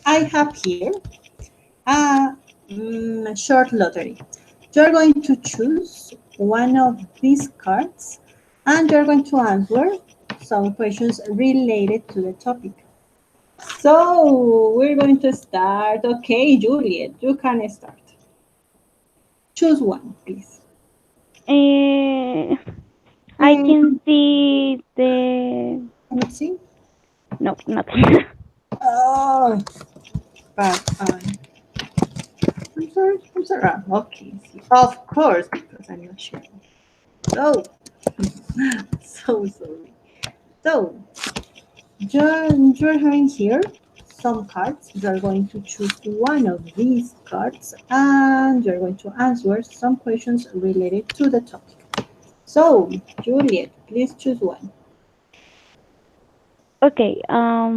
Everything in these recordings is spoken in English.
I have here a short lottery. You're going to choose one of these cards and you're going to answer some questions related to the topic. So we're going to start. Okay, Juliet, you can start. Choose one, please. Uh, I Hmm, can see the let me see. no nothing. Oh, but I'm sorry. I'm sorry. Okay, see. Of course, because I'm not sure. So, so sorry. So, you're having here some cards. You're going to choose one of these cards and you're going to answer some questions related to the topic. So, Juliet, please choose one. Okay. A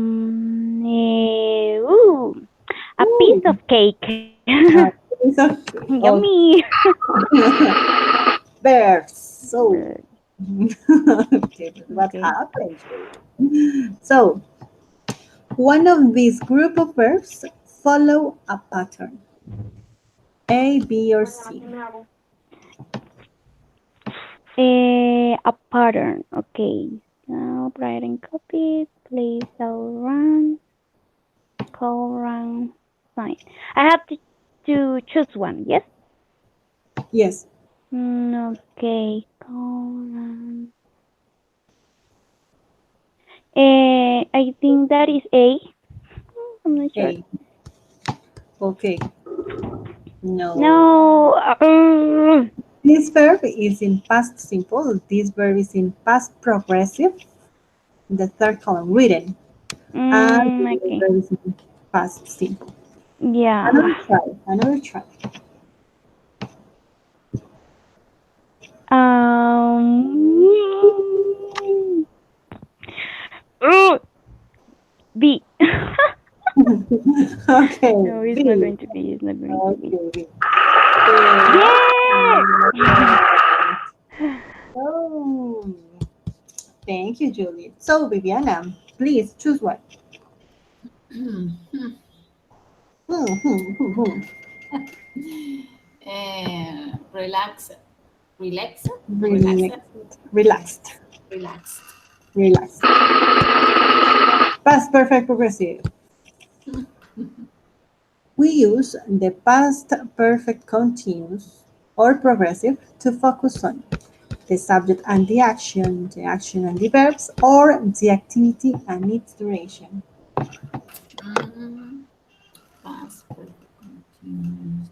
piece Ooh, of cake. it's a, oh, Yummy. bears. So, Bird. okay, but what Okay. happened? So, one of these group of verbs follow a pattern. A, B, or C. A pattern. Okay. Now writing copy. Place around. Call around. Sign. I have to choose one. Yes. Yes. Okay. Call around. I think that is A. I'm not sure. A. Okay. No. No. This verb is in past simple. This verb is in past progressive. The third column, written. And the Okay. verb is in past simple. Yeah. Another try. Another try. Um. B. Okay. No, it's not B. going to be. It's not going to be. Okay. B. Correct. Yay! Oh, thank you, Juliet. So, Viviana, please choose one. Hmm, hmm, hmm, hmm. Relax, relax, relax, Relaxed. Relaxed. relaxed. Relaxed. Past perfect progressive. We use the past perfect continuous or progressive to focus on the subject and the action and the verbs, or the activity and its duration. Mm, past perfect continuous.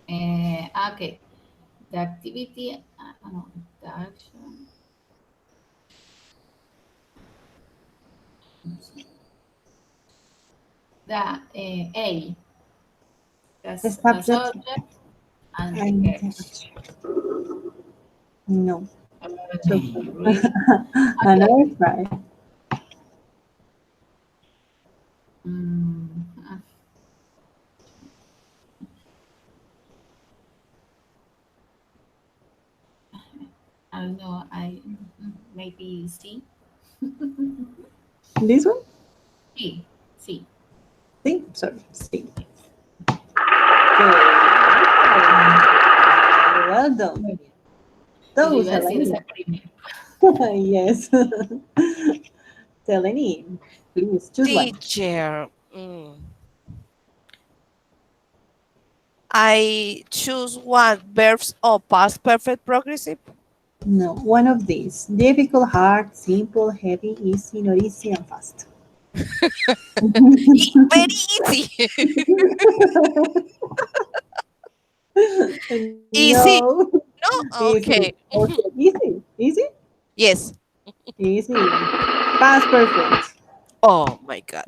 Eh, uh, okay. The activity, no, the action. The A, The the subject subject and the and the verbs. action. No. So, Really? Okay, another okay. try. Mm, I don't know. Maybe C. This one? C. C. See? Sorry, see. Good. Well done. Y le So, iba a decir Selene. esa primero. Yes. Selene, please choose one. Teacher. I choose what verbs or past perfect progressive. No, one of these. Difficult, hard, simple, heavy, easy, not easy, and fast. Very easy. Easy. No. No? Easy. Okay. Okay. Easy. Easy? Yes. Easy. Past perfect. Oh my God.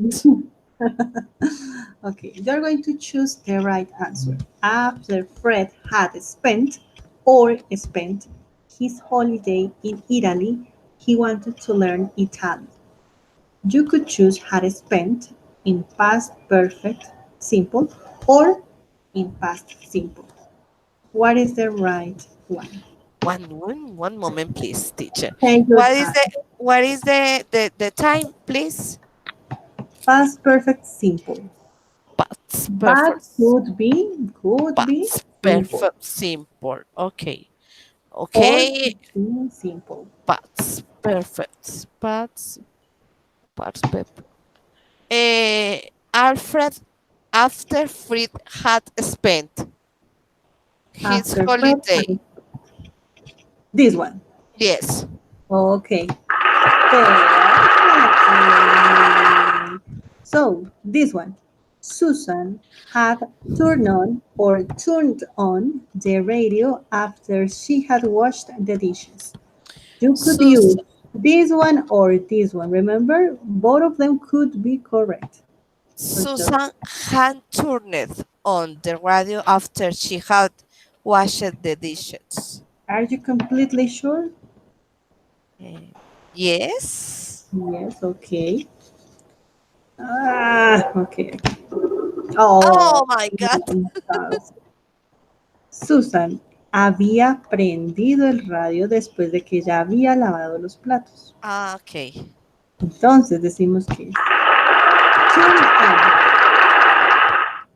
Okay, you're going to choose the right answer. After Fred had spent his holiday in Italy, he wanted to learn Italian. You could choose had spent in past perfect simple or in past simple? What is the right one? One moment, please, teacher. Take your What is time. the time, please? Past perfect simple. Past That perfect. could be Past simple perfect simple. Okay. or Okay. could be simple. Past perfect. Past perfect. Alfred, after Fred had spent his After Fred holiday. and this one. Yes. Okay. Perfect. So this one. Susan had turned on the radio after she had washed the dishes. You could use Sus- this one or this one. Remember, both of them could be correct. For sure. Susan had turned on the radio after she had washed the dishes. Are you completely sure? Eh, yes. Yes, okay. Okay. Oh, Oh my God. Susan había prendido el radio después de que ya había lavado los platos. Ah, okay. Entonces decimos que es turn on.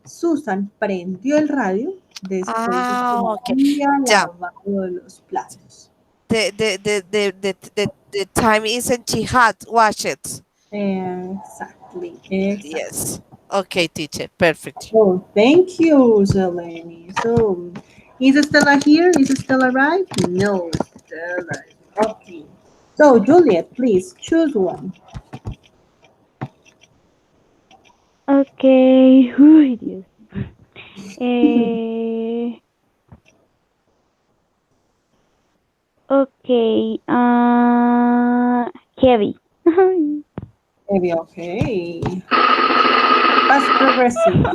Susan prendió el radio después de que Ah, okay. había Yeah. lavado los platos. The time isn't she had washed it. Exactly, exactly. Yes. Okay, teacher. Perfect. Oh, thank you, Selene. So, is Stella here? Is Stella right? No, Stella. Okay. So, Juliet, please choose one. Okay. Uy, Dios. Eh, okay. Heavy. Maybe okay. Past progressive.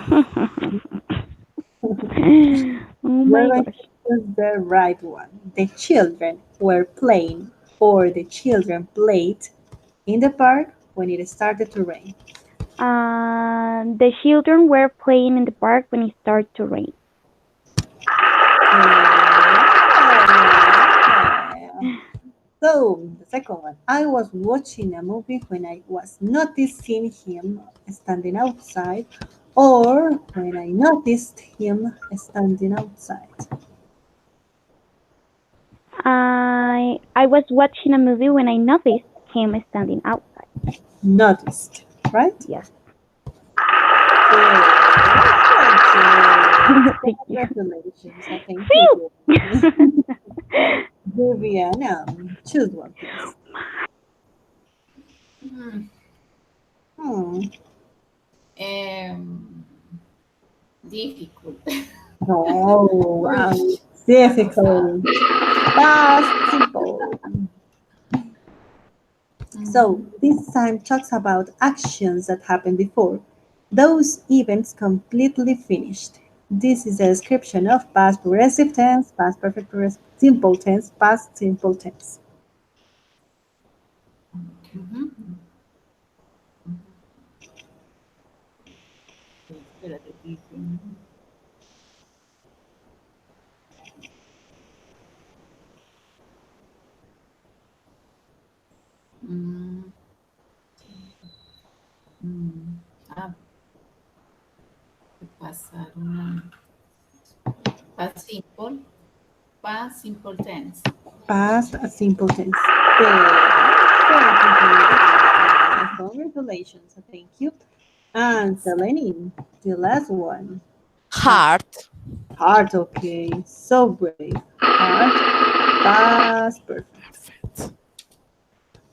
Oh We're my going to gosh. choose the right one. The children were playing, or the children played in the park when it started to rain. The children were playing in the park when it started to rain. Yeah. So, the second one. I was watching a movie when I was noticing him standing outside, or when I noticed him standing outside. I was watching a movie when I noticed him standing outside. Noticed, right? Yes. Thank you. Congratulations. Thank Phew! you. Viviana, choose one, please. Hmm. Hmm. Um, difficult. Oh, wow. Difficult. That's simple. So, Mhm. this time talks about actions that happened before. Those events completely finished. This is a description of past progressive tense, past perfect progressive, simple tense, past simple tense. Mhm. Espérate, dice. Mm, mm. Ah, pasaron. Past simple. Past simple tense. Past simple tense. Congratulations. Thank you. And Yes. Selene, the last one. Heart. Heart, okay. So brave. Heart, past perfect. Perfect.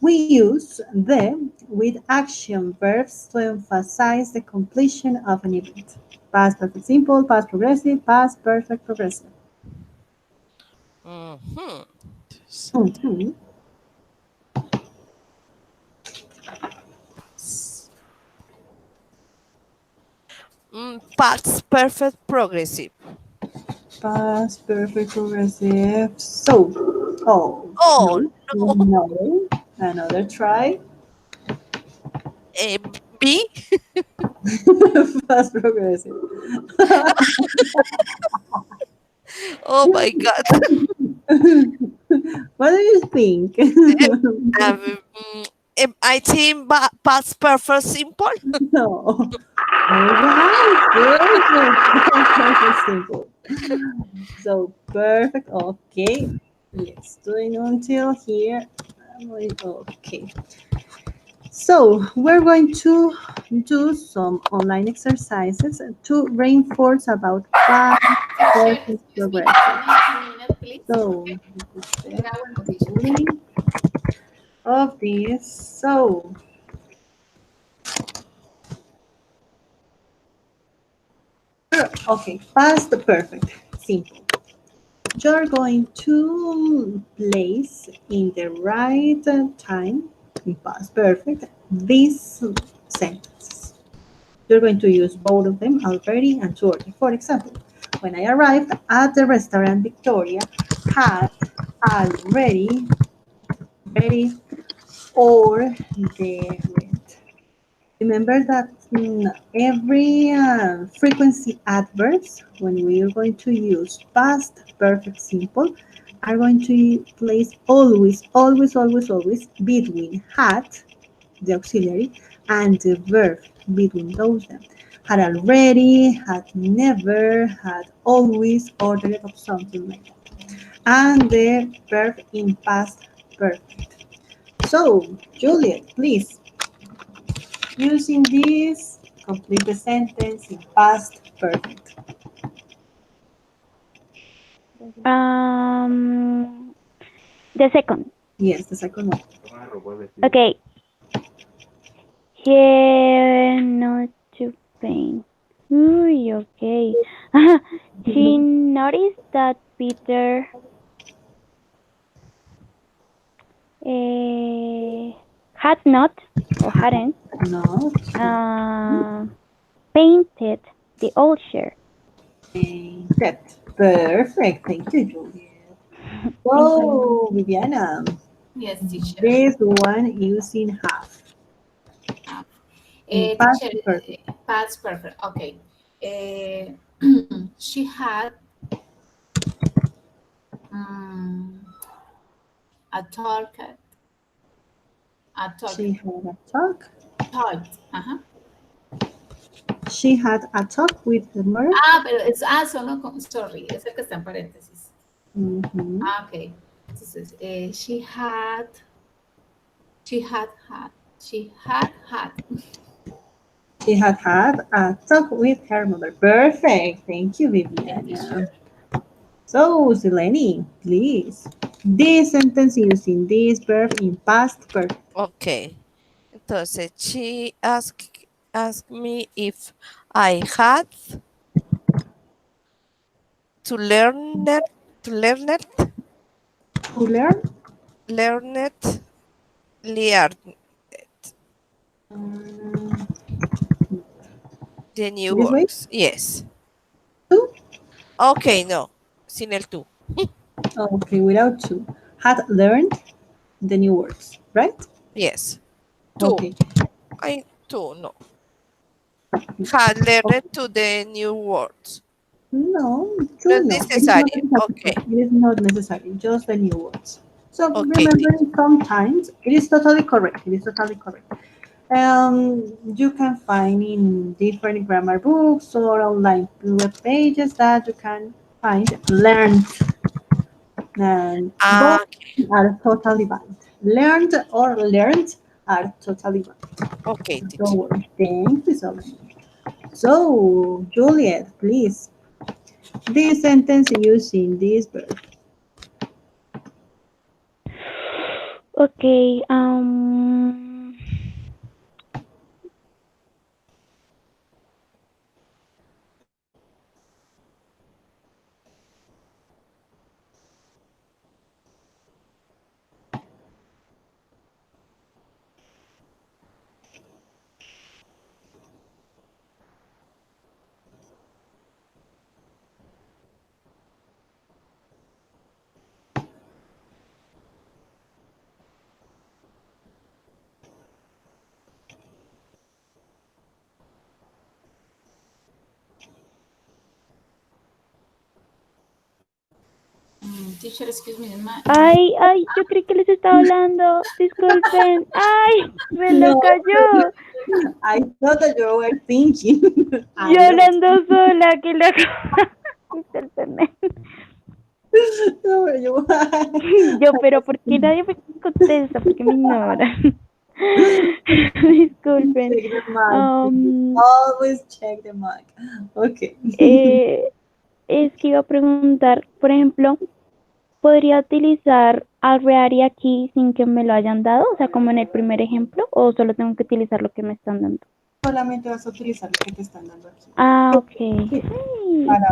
We use the with action verbs to emphasize the completion of an event. Past perfect simple, past progressive, past perfect progressive. Mhm. Mhm. Past perfect progressive. Past perfect progressive. So, oh, Oh no, no. no. Another try. Eh, B. Past progressive. Oh my God. What do you think? Um, I think past perfect simple. No. All right. Perfect. Perfect. Simple. So perfect. Okay. Let's do it until here. Okay. So we're going to do some online exercises to reinforce about past Teacher, perfect excuse me, progressive. 1 minute, please. So this is the Yeah, bueno, teacher. link of this. So okay, past perfect, simple. You're going to place in the right time in past perfect these sentences. You're going to use both of them already and shortly. For example, when I arrived at the restaurant, Victoria had already ready or the rent. Remember that every frequency adverbs, when we are going to use past perfect simple, are going to place always, always, always, always between had, the auxiliary, and the verb between those them. Had already, had never, had always, or the of something like that. And the verb in past perfect. So, Juliet, please, using this, complete the sentence in past perfect. Um, the second. Yes, the second one. Okay. Here, not to pain. Ooh, okay. She noticed that Peter had not or hadn't Not uh, painted the old chair. painted. Perfect. Thank you, Juliet. Thank you. So, Viviana, Yes, teacher. this one using half Ah, in past teacher, perfect. past perfect. Okay. Uh, she had um, a talk, a talk, She had a talk. talked. Uh-huh. She had a talk with the mother. Pero es, solo, sorry, es el que está en paréntesis. Mhm. Ok. Entonces, she had. She had a talk with her mother. Perfect. Thank you, Yes, teacher. Viviana. So, Seleni, please. This sentence using this verb in past perfect. Okay. Entonces, she asked me if I had to learn it, to learn it, To learn. learn it, learn Um, the new this way. words. Yes. To. Okay, no. Sin el tú. Okay, without to. Had learned the new words, right? Yes. Two. Okay. Two, no. Had learned Okay. to the new words. No, No to es no. It is not necesario. necessary. Okay. It is not necessary. Just the new words. So Okay, remember, teacher. sometimes it is totally correct. It is totally correct. You can find in different grammar books or online web pages that you can find learned, and both Ah, are totally valid. Learned or learned are totally valid. okay, Don't teacher. worry. Thank you so much. So, Juliet, please. This sentence using this verb. Okay. Teacher, excuse me. Ay, yo creí que les estaba hablando. Disculpen. Ay, me lo No, cayó. I thought that you were thinking a Yo lot. hablando sola, que la discúlpenme. No, you Yo, pero ¿por qué nadie me contesta? ¿Por qué me ignoran? Disculpen. check the mic. Um, Always check the mic. Okay. es que iba a preguntar, por ejemplo, ¿podría utilizar already aquí sin que me lo hayan dado? O sea, como en el primer ejemplo, o solo tengo que utilizar lo que me están dando. Solamente vas a utilizar lo que te están dando aquí. Ah, ok. Sí, Sí. para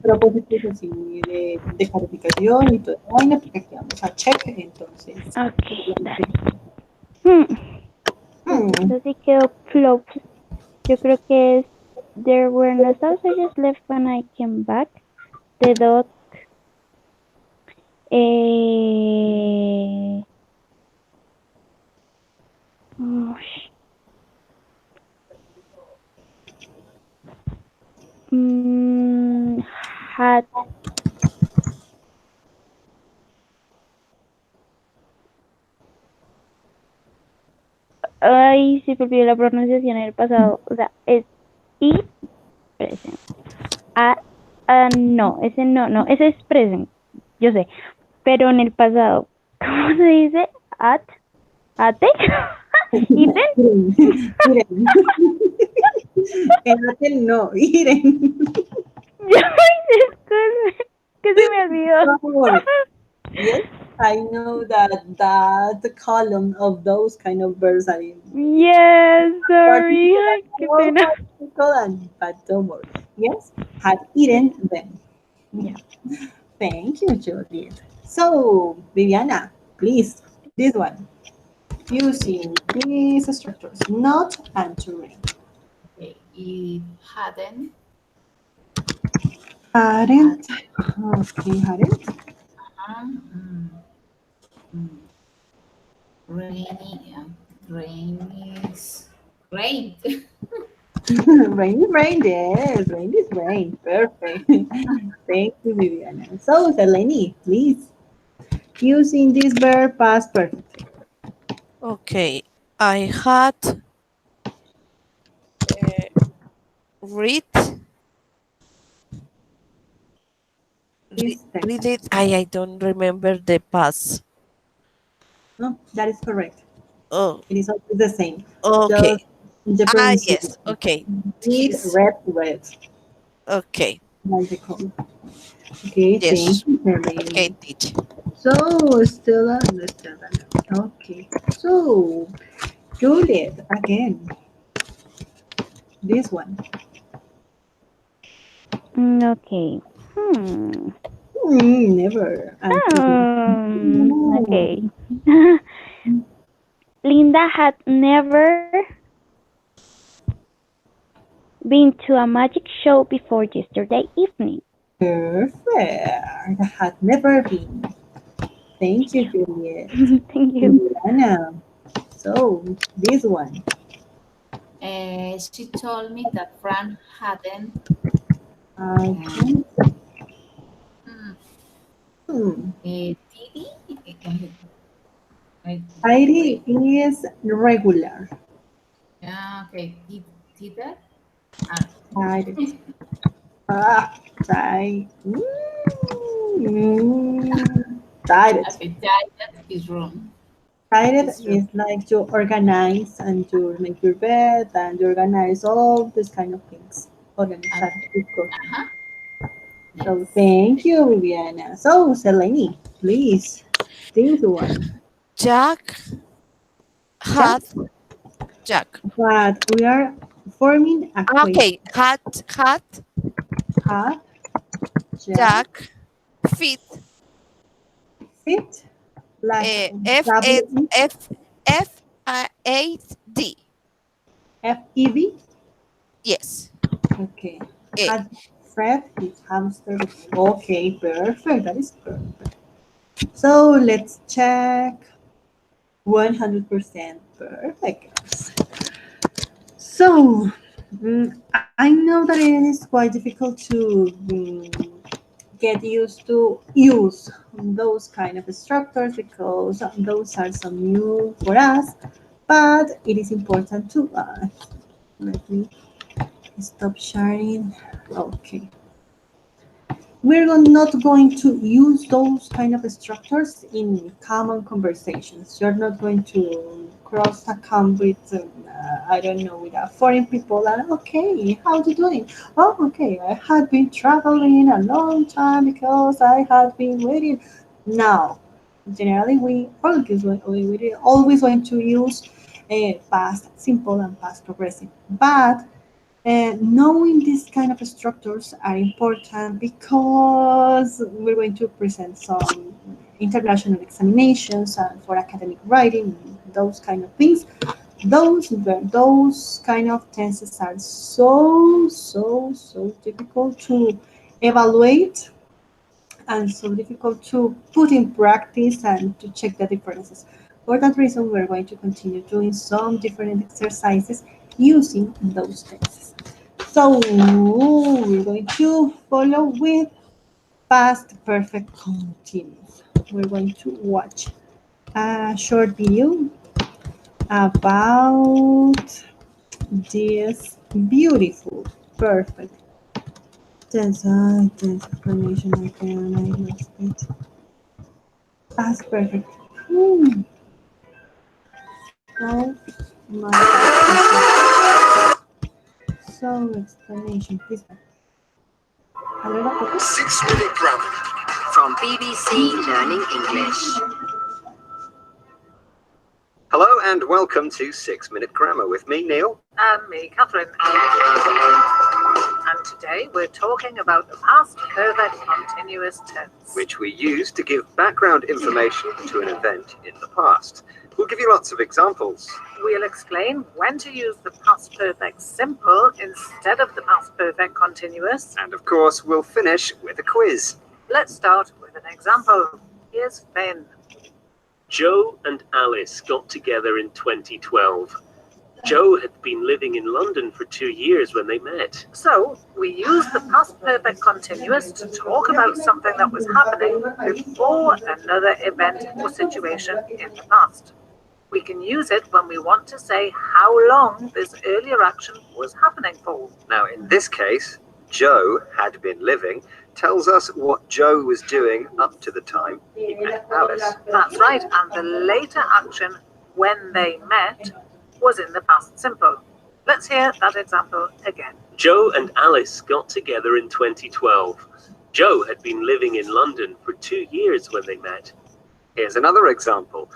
propósitos así de calificación y toda esa vaina, porque aquí vamos a check, entonces. Ok, dale. Entonces así quedó flop. Yo creo que es There were no sausages left when I came back. The dog. Eh, ush, mm, had. Ay, se me olvidó la pronunciación en el pasado. O sea, es y present. No, ese no, ese es present. Yo sé. Pero en el pasado, ¿cómo se dice? ¿Ate? ¿Iten? Miren. En hotel no, miren. Disculpe, que se me olvidó. Don't worry. Yes, I know that the column of those kind of verbs are in Yes, sorry. particular Ay, qué more pena. particle but don't worry. Yes, had eaten them. Yeah. Thank you, Juliet. So, Viviana, please, this one. Using these structures, not and to read. Okay. It hadn't. Hadn't. Okay, hadn't. Um, mm, rainy. Rain is rain. Rain is rain, yes. Rain is rain. Perfect. Thank you, Viviana. So, Seleni, please. Using this verb past perfect. Okay. I had read This read sentence. it. I don't remember the past. No, that is correct. Oh, It is always the same. okay. Just the pronunciation. Yes. Okay. Read, He's read. okay. Like the code. Okay, Yes. thank you, Okay, Seleni. teacher. So, Stella, Stella. Okay. So, Juliet, again. This one. Okay. Never. Okay. Linda had never been to a magic show before yesterday evening. Perfect. Had never been. Thank you, Juliet. Thank you. Juliana. So, this one. She told me that Fran hadn't. I Um, think. hmm, Hmm. Didi? Heidi Wait. is regular. Okay. Did that? Ah, Heidi. Try. Tired. okay. That is wrong. Tired It's wrong. is like you organize and you make your bed and you organize all these kind of things. Organizar. Okay. It's good. Uh-huh. So Yes. thank you, Viviana. So Seleni, please, this one. Jack Yeah, had Jack. but we are forming a question. Okay. Had Have Jack Jack fit fit like F W F F A D. F E V. Yes. Okay. Eh, Had Fred his hamster. Okay, perfect. That is perfect. So let's check. 100% perfect. So I know that it is quite difficult to get used to use those kind of structures because those are some new for us, but it is important to let me stop sharing. Okay. We're not going to use those kind of structures in common conversations. You're not going to cross a camp with, I don't know, with a foreign people and, okay, how you doing? Oh, okay, I had been traveling a long time because I had been waiting. Now, generally, we always going to use past simple and past progressive. But knowing these kind of structures are important because we're going to present some international examinations and for academic writing, those kind of things. Those kind of tenses are so difficult to evaluate and so difficult to put in practice and to check the differences. For that reason, we're going to continue doing some different exercises using those tenses. So we're going to follow with past perfect continuous. We're going to watch a short video about this beautiful perfect tense. Tense explanation again. I lost it. Past perfect. Oh my God. So explanation, please. 6-minute grammar from BBC Learning English. Hello and welcome to 6-Minute Grammar with me, Neil. And me, Catherine. And today we're talking about the past perfect continuous tense. Which we use to give background information to an event in the past. We'll give you lots of examples. We'll explain when to use the past perfect simple instead of the past perfect continuous. And of course, we'll finish with a quiz. Let's start with an example. Here's Finn. Joe and Alice got together in 2012. Joe had been living in London for 2 years when they met. So we use the past perfect continuous to talk about something that was happening before another event or situation in the past. We can use it when we want to say how long this earlier action was happening for. Now, in this case, Joe had been living tells us what Joe was doing up to the time he met Alice. That's right, and the later action, when they met, was in the past simple. Let's hear that example again. Joe and Alice got together in 2012. Joe had been living in London for 2 years when they met. Here's another example.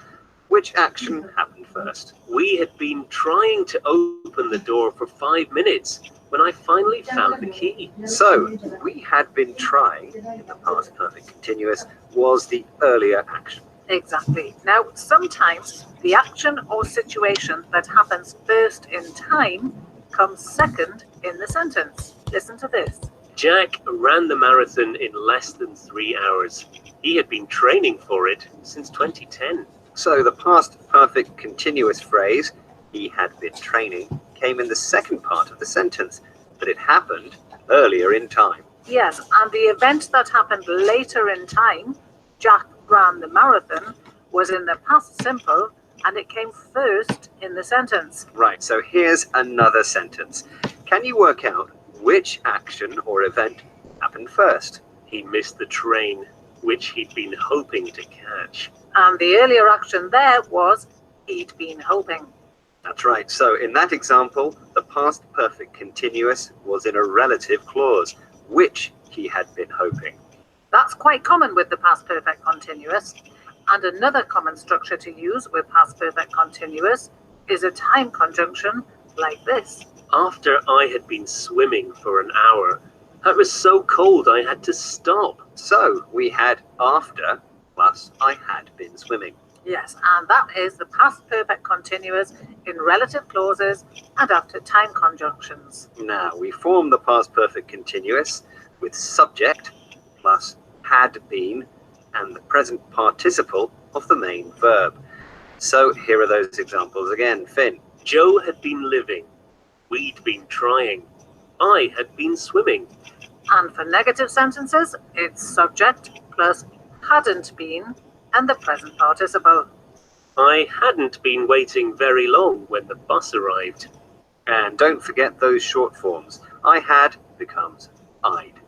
Which action happened first? We had been trying to open the door for 5 minutes when I finally found the key. So, we had been trying, in the past perfect continuous, was the earlier action. Exactly. Now, sometimes the action or situation that happens first in time comes second in the sentence. Listen to this. Jack ran the marathon in less than 3 hours. He had been training for it since 2010. So the past perfect continuous phrase, he had been training, came in the second part of the sentence, but it happened earlier in time. Yes, and the event that happened later in time, Jack ran the marathon, was in the past simple, and it came first in the sentence. Right, so here's another sentence. Can you work out which action or event happened first? He missed the train, which he'd been hoping to catch. And the earlier action there was he'd been hoping. That's right. So in that example, the past perfect continuous was in a relative clause, which he had been hoping. That's quite common with the past perfect continuous. And another common structure to use with past perfect continuous is a time conjunction like this. After I had been swimming for an hour, it was so cold I had to stop. So we had after plus I had been swimming. Yes, and that is the past perfect continuous in relative clauses and after time conjunctions. Now we form the past perfect continuous with subject plus had been and the present participle of the main verb. So here are those examples again. Finn. Joe had been living. We'd been trying. I had been swimming. And for negative sentences, it's subject plus hadn't been and the present participle. I hadn't been waiting very long when the bus arrived. And don't forget those short forms. I had becomes I'd.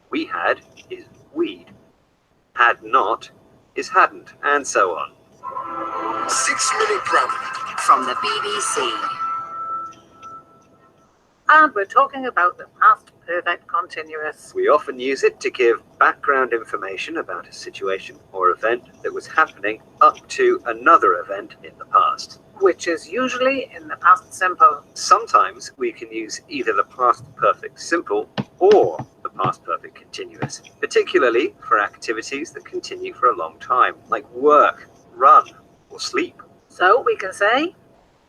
We had is we'd. Had not is hadn't, and so on. 6-minute grammar from the BBC. And we're talking about the past perfect continuous, We often use it to give background information about a situation or event that was happening up to another event in the past. which is usually in the past simple. Sometimes we can use either the past perfect simple or the past perfect continuous, particularly for activities that continue for a long time, like work, run, or sleep. So we can say,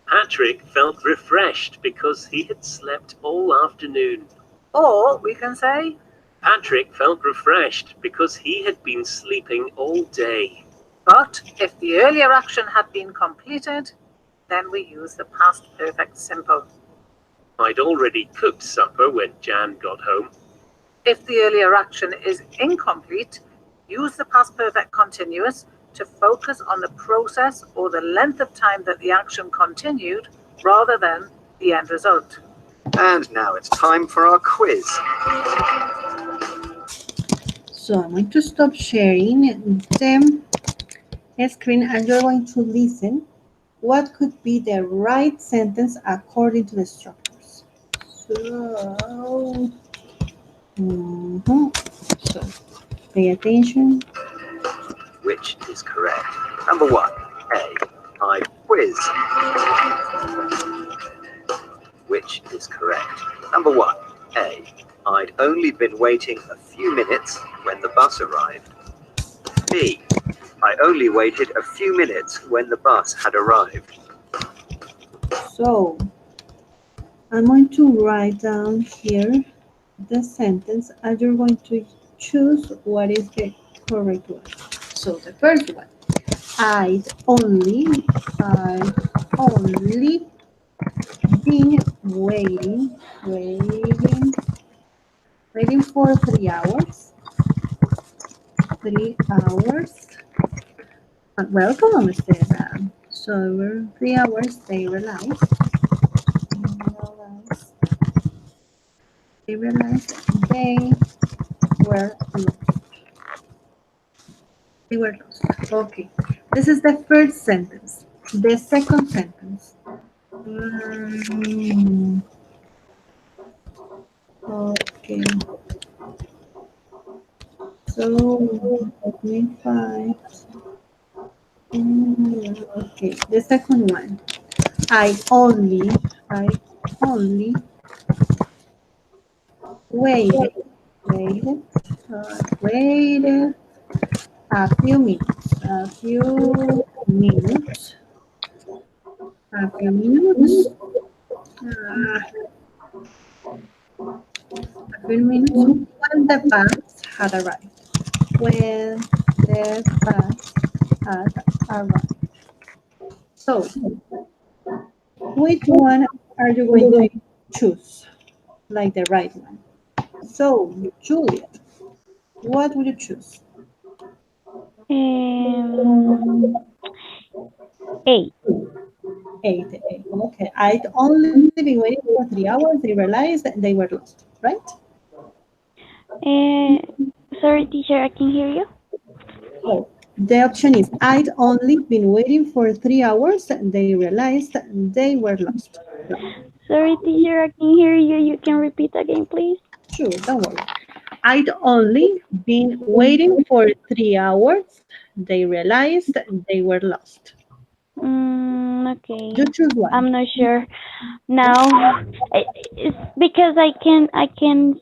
Patrick felt refreshed because he had slept all afternoon. or we can say, Patrick felt refreshed because he had been sleeping all day. but if the earlier action had been completed, then we use the past perfect simple. I'd already cooked supper when Jan got home. If the earlier action is incomplete, use the past perfect continuous to focus on the process or the length of time that the action continued rather than the end result. And now it's time for our quiz. So I'm going to stop sharing the screen and you're going to listen what could be the right sentence according to the structures. So, so pay attention. Which is correct? Number 1, A, I quiz. Which is correct? Number 1, A, I'd only been waiting a few minutes when the bus arrived. B, I only waited a few minutes when the bus had arrived. So I'm going to write down here the sentence and you're going to choose what is the correct one. So the first one, I'd only been waiting for 3 hours. 3 hours. Welcome, Sarah. So we're 3 hours, they realized they were lost. They were lost. Okay. This is the first sentence. The second sentence. Okay. So let me find. Okay. The second one. I only waited a few minutes. A few minutes when the bus had arrived. When the bus had arrived. So, which one are you going to choose? Like the right one. So, Juliet, what would you choose? A. 8. Okay, I'd only been waiting for 3 hours. They realized they were lost, right? Sorry, teacher, I can hear you. Oh, the option is I'd only been waiting for 3 hours. They realized they were lost. Sorry, teacher, I can hear you. You can repeat again, please. Sure, don't worry. I'd only been waiting for 3 hours. They realized they were lost. Okay. You choose one. I'm not sure. Now, it's because I can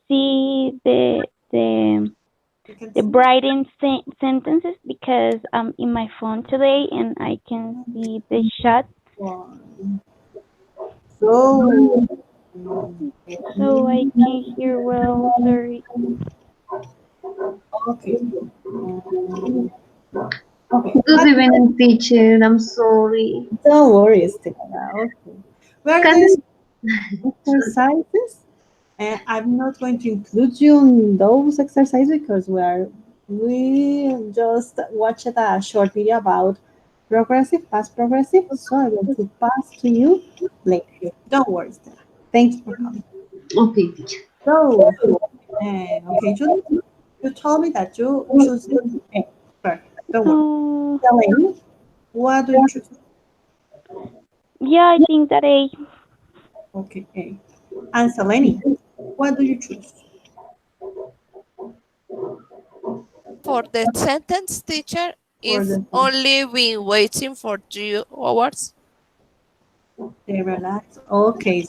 see the writing sentences because I'm in my phone today and I can see the shot. So I can hear well. Sorry. Okay. Good evening, teacher. I'm sorry. Don't worry, Stella. Okay. We're doing exercises And I'm not going to include you in those exercises because we just watched a short video about past progressive. So I want to pass to you later. Don't worry, Stella. Thanks for coming. Okay, teacher. So, okay, Julie, you told me that you choose A. Perfect. Don't worry. Elaine, what do you choose? Yeah, I think that A. Okay, A. And Selene, what do you choose? For the sentence, teacher, For is the only been waiting for 3 hours. they relax. Okay,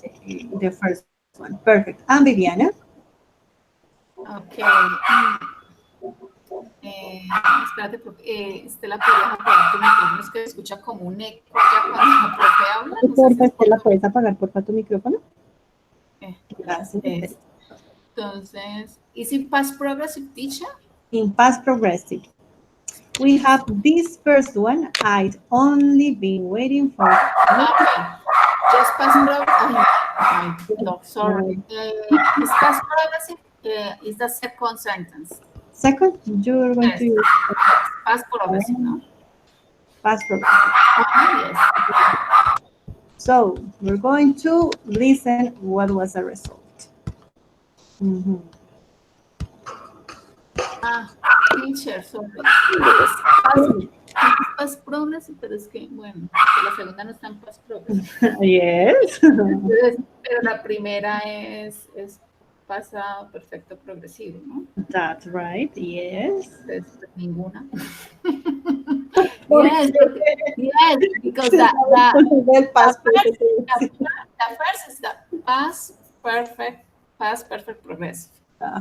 the first one. Perfect. And Viviana? Ok. Espérate, Estela, ¿podrías apagar tu micrófono? Es que se escucha como un eco ya cuando la profe habla. No sé si Porfa, es por Estela, tu... ¿puedes apagar porfa tu micrófono? Gracias. Gracias. Entonces, ¿is it past progressive, teacher? In past progressive, we have this first one. I'd only been waiting for. Okay. Just past progressive. No, sorry. Is past progressive is the second sentence. Second, you're going Yes. to use Past progressive, no? past progressive. Yes. So we're going to listen what was the result. Mhm. Teacher, sorry. Past progressive, pero es que, bueno, que la segunda no está en past progressive. Yes. Entonces, pero la primera es pasado perfecto progresivo, ¿no? That's right. Yes. Entonces, pues, ninguna. Yes, because the first is the past perfect progressive.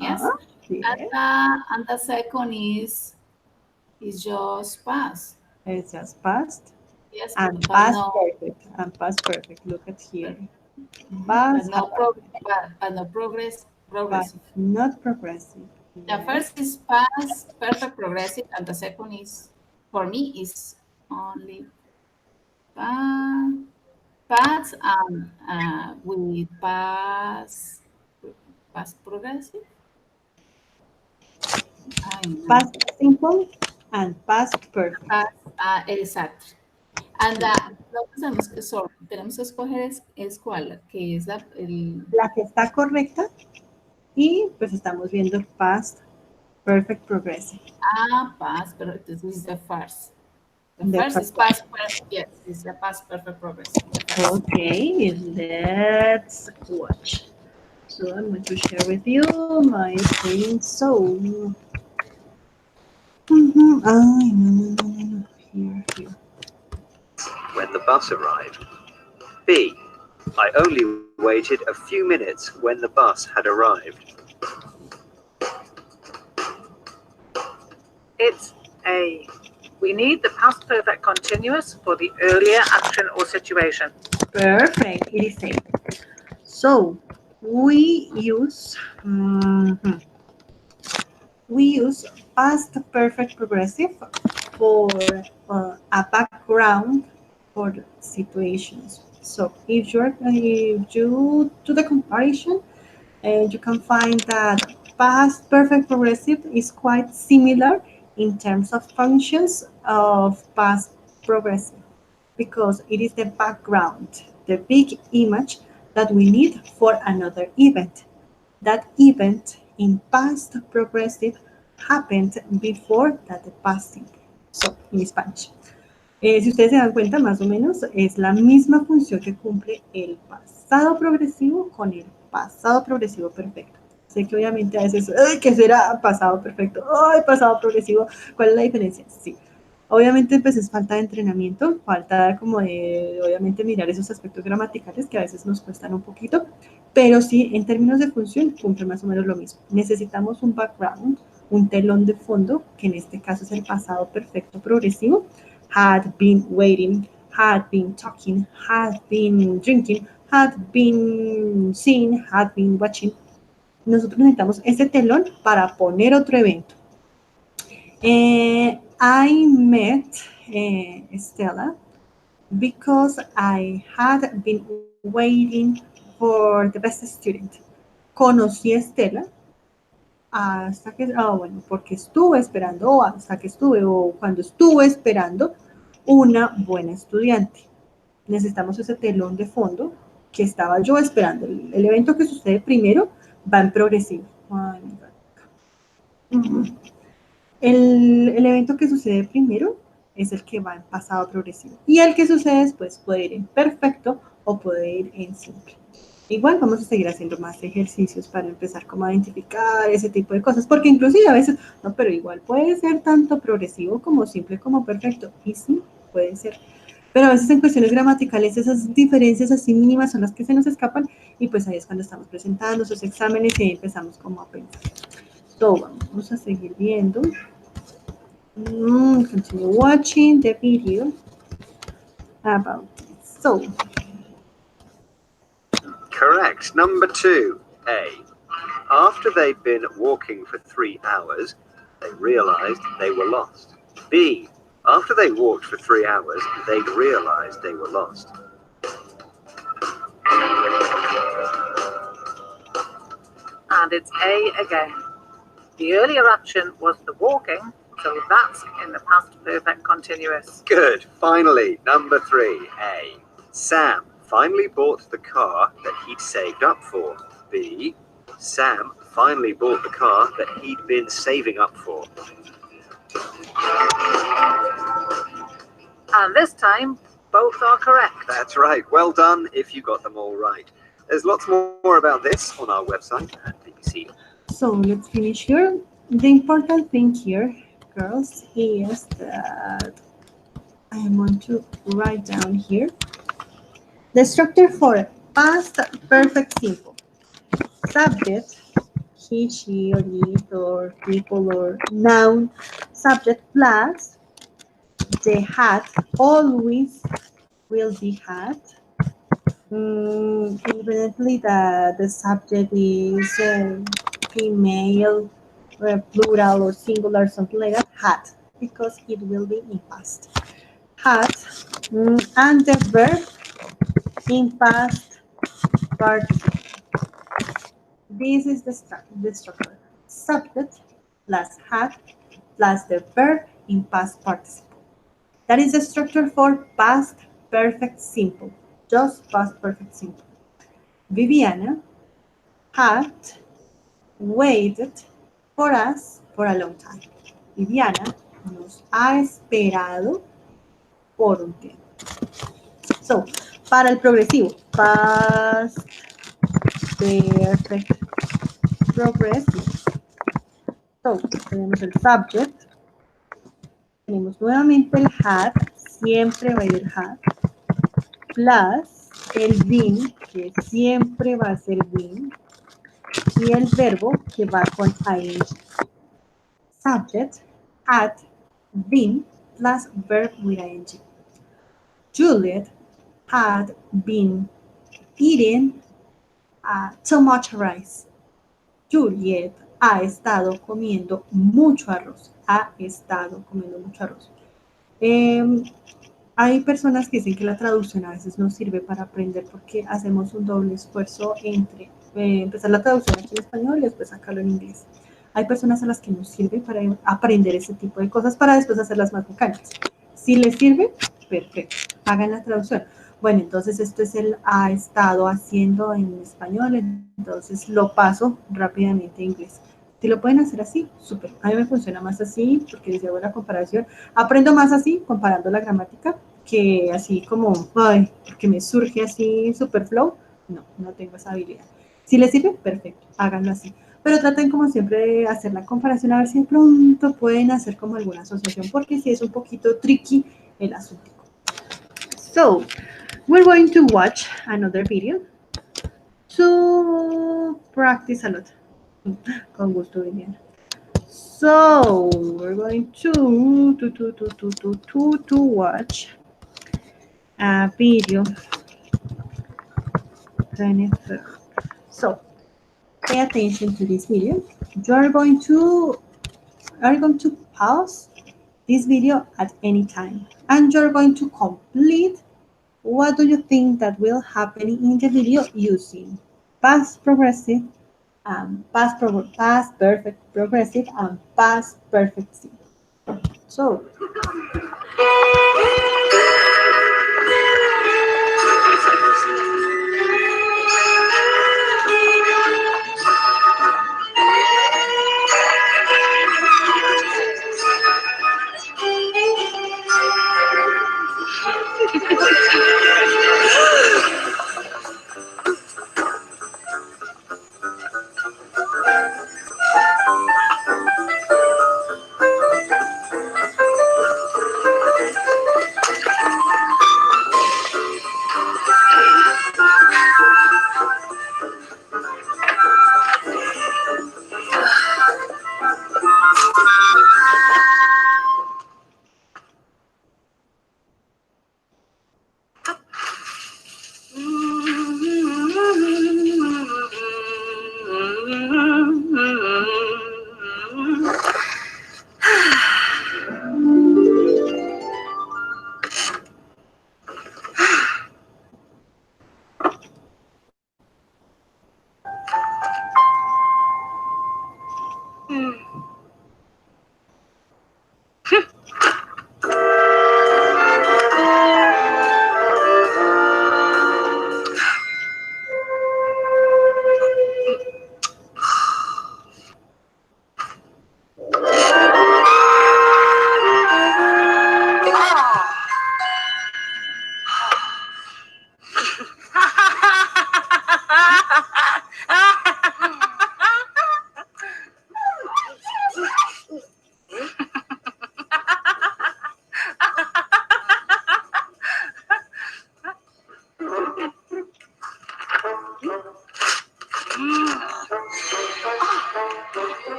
Yes. Yes. And the second is just past. It's just past. Yes, And but past no, perfect. And past perfect. Look at here. but Past no progressive. but not progressive. The first is past perfect progressive, and the second is, for me, is only past with past progressive. Past simple and past perfect. Exacto. And lo que tenemos que escoger es cuál, que es La que está correcta y pues estamos viendo past perfect progressive. Past, pero this is the first. The first is past perfect. Yes, it's the past perfect progressive. Okay, let's watch. So I'm going to share with you my screen. So, no. Here. When the bus arrived. B. I only waited a few minutes when the bus had arrived. It's A. We need the past perfect continuous for the earlier action or situation. Perfect, it is A. So, we use past perfect progressive for a background for situations. So if you do the comparison, you can find that past perfect progressive is quite similar in terms of functions of past progressive because it is the background, the big image that we need for another event. That event in past progressive happened before that the past simple. So, in Spanish. Si ustedes se dan cuenta, más o menos es la misma función que cumple el pasado progresivo con el pasado progresivo perfecto. Sé que obviamente a veces, ¿qué será pasado perfecto? ¡Ay, pasado progresivo! ¿Cuál es la diferencia? Sí. Obviamente, pues es falta de entrenamiento, falta como de, obviamente, mirar esos aspectos gramaticales que a veces nos cuestan un poquito, pero sí, en términos de función, cumple más o menos lo mismo. Necesitamos un background, un telón de fondo, que en este caso es el pasado perfecto progresivo, had been waiting, had been talking, had been drinking, had been seeing, had been watching. Nosotros necesitamos ese telón para poner otro evento. I met Stella because I had been waiting for the best student. conocí a Estela hasta que, bueno, porque estuve esperando, o hasta que estuve, o cuando estuve esperando una buena estudiante. Necesitamos ese telón de fondo que estaba yo esperando. El evento que sucede primero va en progresivo. Ay, el evento que sucede primero es el que va en pasado progresivo. Y el que sucede después puede ir en perfecto o puede ir en simple. Igual vamos a seguir haciendo más ejercicios para empezar como a identificar ese tipo de cosas, porque inclusive a veces, no, pero igual puede ser tanto progresivo como simple como perfecto. Y sí, puede ser. Pero a veces en cuestiones gramaticales esas diferencias así mínimas son las que se nos escapan y pues ahí es cuando estamos presentando esos exámenes y ahí empezamos como a pensar. So, vamos a seguir viendo. Continue watching the video about this. So, Correct. Number 2, A. After they'd been walking for 3 hours, they realized they were lost. B. After they walked for 3 hours, they'd realized they were lost. And it's A again. The earlier action was the walking, so that's in the past perfect continuous. Good. Finally, number 3, A. Sam finally bought the car that he'd saved up for. B. Sam finally bought the car that he'd been saving up for. And this time, both are correct. That's right. Well done if you got them all right. There's lots more about this on our website at BBC. So let's finish here. The important thing here, girls, is that I want to write down here the structure for past perfect simple. Subject, he, she, or it, or people, or noun, subject plus the hat always will be had. Evidently the subject is female, plural, or singular, something like that, had, because it will be in past. Had, and the verb in past participle. This is the structure. Subject plus had plus the verb in past participle. That is the structure for past perfect simple. Just past perfect simple. Viviana had waited for us for a long time. Viviana nos ha esperado por un tiempo. So, para el progresivo, past perfect progressive. So, tenemos el subject, tenemos nuevamente el had, siempre va a ir had, plus el been, que siempre va a ser been, y el verbo que va con ing. Subject, had, been, plus verb with ing. Juliet had been eating too much rice. Juliet ha estado comiendo mucho arroz. Ha estado comiendo mucho arroz. Hay personas que dicen que la traducción a veces no sirve para aprender porque hacemos un doble esfuerzo entre empezar la traducción aquí en español y después sacarlo en inglés. Hay personas a las que nos sirve para aprender ese tipo de cosas para después hacerlas más mecánicas. Si les sirve, perfecto, hagan la traducción. Bueno, entonces esto es el ha estado haciendo en español, entonces lo paso rápidamente a inglés. Si lo pueden hacer así, súper. A mí me funciona más así porque les hago la comparación. Aprendo más así, comparando la gramática, que así como, ay, porque me surge así super flow. No, no tengo esa habilidad. Si les sirve, perfecto, háganlo así. Pero traten como siempre de hacer la comparación a ver si de pronto pueden hacer como alguna asociación, porque si es un poquito tricky el asunto. So, we're going to watch another video to practice a lot. Con gusto, Viviana. So, we're going to watch a video. So, pay attention to this video. You are going to pause this video at any time, and you're going to complete what do you think that will happen in the video using past progressive, past perfect progressive, and past perfect simple. So,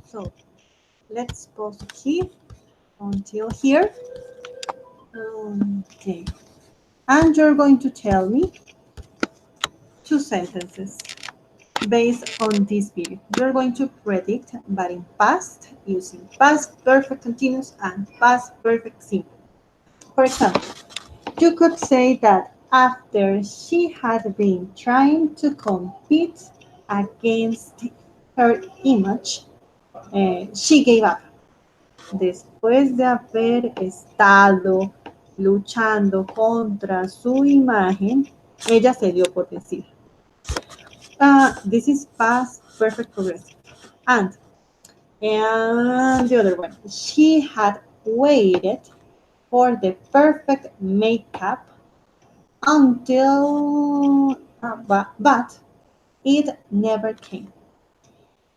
so let's pause here until here. Okay. And you're going to tell me 2 sentences based on this video. You're going to predict, but in past, using past perfect continuous and past perfect simple. For example, you could say that after she had been trying to compete against her image, she gave up. Después de haber estado luchando contra su imagen, ella se dio por vencida. This is past perfect progressive. And the other one, she had waited for the perfect makeup until, but it never came.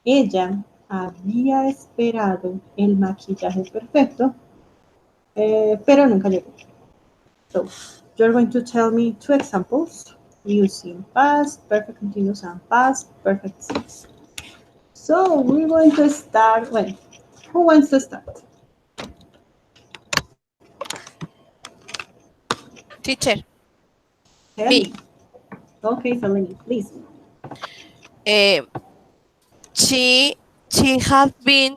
Ella había esperado el maquillaje perfecto, pero nunca llegó. So, you're going to tell me 2 examples using past perfect continuous and past perfect tense. So, we're going to start. Well, who wants to start? Teacher, Tell me. me. Okay, Selene, please. She had been